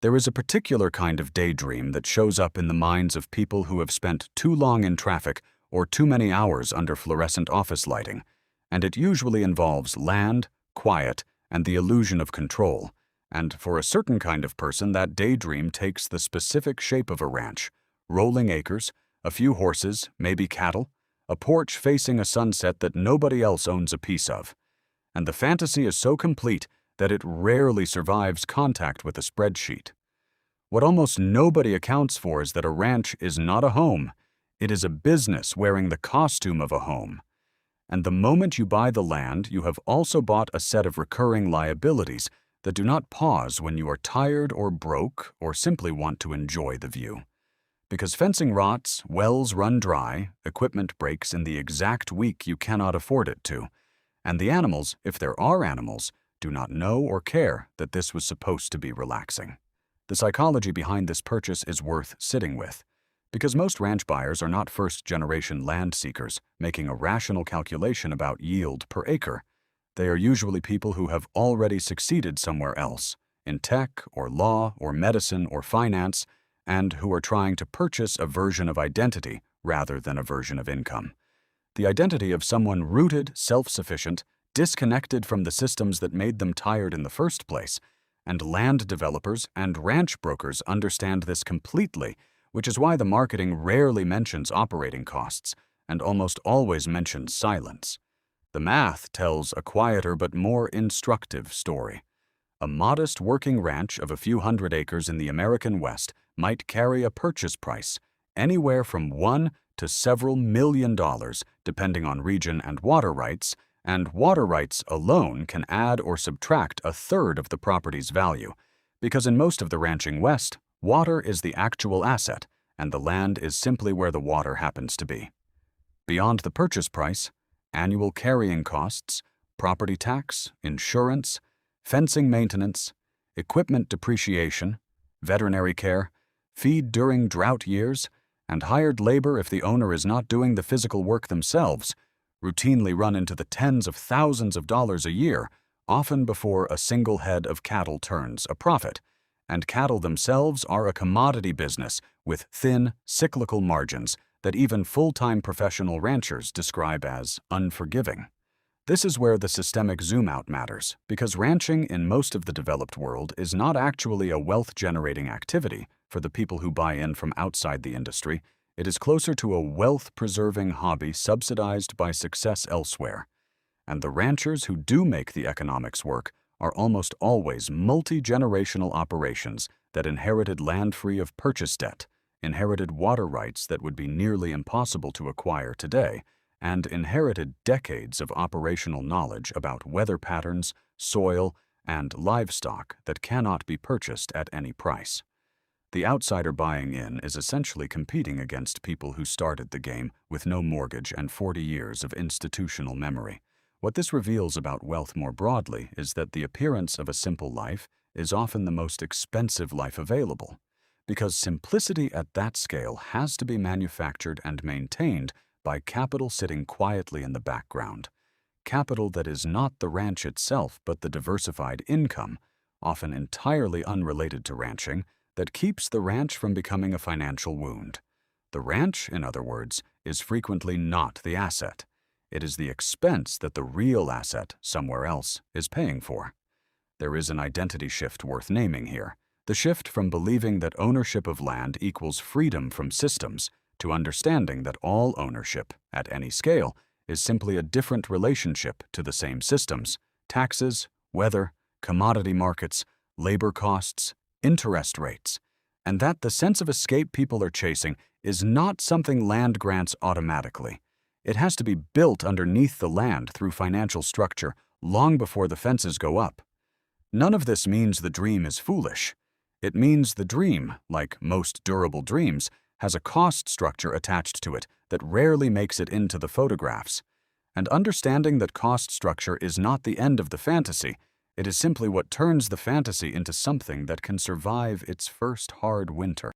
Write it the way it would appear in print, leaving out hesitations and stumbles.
There is a particular kind of daydream that shows up in the minds of people who have spent too long in traffic or too many hours under fluorescent office lighting, and it usually involves land, quiet, and the illusion of control. And for a certain kind of person, that daydream takes the specific shape of a ranch: rolling acres, a few horses, maybe cattle, a porch facing a sunset that nobody else owns a piece of. And the fantasy is so complete that it rarely survives contact with a spreadsheet. What almost nobody accounts for is that a ranch is not a home. It is a business wearing the costume of a home. And the moment you buy the land, you have also bought a set of recurring liabilities that do not pause when you are tired or broke or simply want to enjoy the view. Because fencing rots, wells run dry, equipment breaks in the exact week you cannot afford it to, and the animals, if there are animals, do not know or care that this was supposed to be relaxing. The psychology behind this purchase is worth sitting with, because most ranch buyers are not first-generation land seekers making a rational calculation about yield per acre. They are usually people who have already succeeded somewhere else, in tech or law or medicine or finance, and who are trying to purchase a version of identity rather than a version of income. The identity of someone rooted, self-sufficient, disconnected from the systems that made them tired in the first place, and land developers and ranch brokers understand this completely, which is why the marketing rarely mentions operating costs and almost always mentions silence. The math tells a quieter but more instructive story. A modest working ranch of a few hundred acres in the American West might carry a purchase price anywhere from $1 to several million, depending on region and water rights, and water rights alone can add or subtract a third of the property's value, because in most of the ranching West, water is the actual asset, and the land is simply where the water happens to be. Beyond the purchase price, annual carrying costs, property tax, insurance, fencing maintenance, equipment depreciation, veterinary care, feed during drought years, and hired labor if the owner is not doing the physical work themselves, routinely run into the tens of thousands of dollars a year, often before a single head of cattle turns a profit. And cattle themselves are a commodity business with thin, cyclical margins that even full-time professional ranchers describe as unforgiving. This is where the systemic zoom-out matters, because ranching in most of the developed world is not actually a wealth-generating activity for the people who buy in from outside the industry. It is closer to a wealth-preserving hobby subsidized by success elsewhere. And the ranchers who do make the economics work are almost always multi-generational operations that inherited land free of purchase debt, inherited water rights that would be nearly impossible to acquire today, and inherited decades of operational knowledge about weather patterns, soil, and livestock that cannot be purchased at any price. The outsider buying in is essentially competing against people who started the game with no mortgage and 40 years of institutional memory. What this reveals about wealth more broadly is that the appearance of a simple life is often the most expensive life available, because simplicity at that scale has to be manufactured and maintained by capital sitting quietly in the background. Capital that is not the ranch itself but the diversified income, often entirely unrelated to ranching, that keeps the ranch from becoming a financial wound. The ranch, in other words, is frequently not the asset. It is the expense that the real asset, somewhere else, is paying for. There is an identity shift worth naming here. The shift from believing that ownership of land equals freedom from systems to understanding that all ownership, at any scale, is simply a different relationship to the same systems: taxes, weather, commodity markets, labor costs, interest rates, and that the sense of escape people are chasing is not something land grants automatically. It has to be built underneath the land through financial structure long before the fences go up. None of this means the dream is foolish. It means the dream, like most durable dreams, has a cost structure attached to it that rarely makes it into the photographs. And understanding that cost structure is not the end of the fantasy, it is simply what turns the fantasy into something that can survive its first hard winter.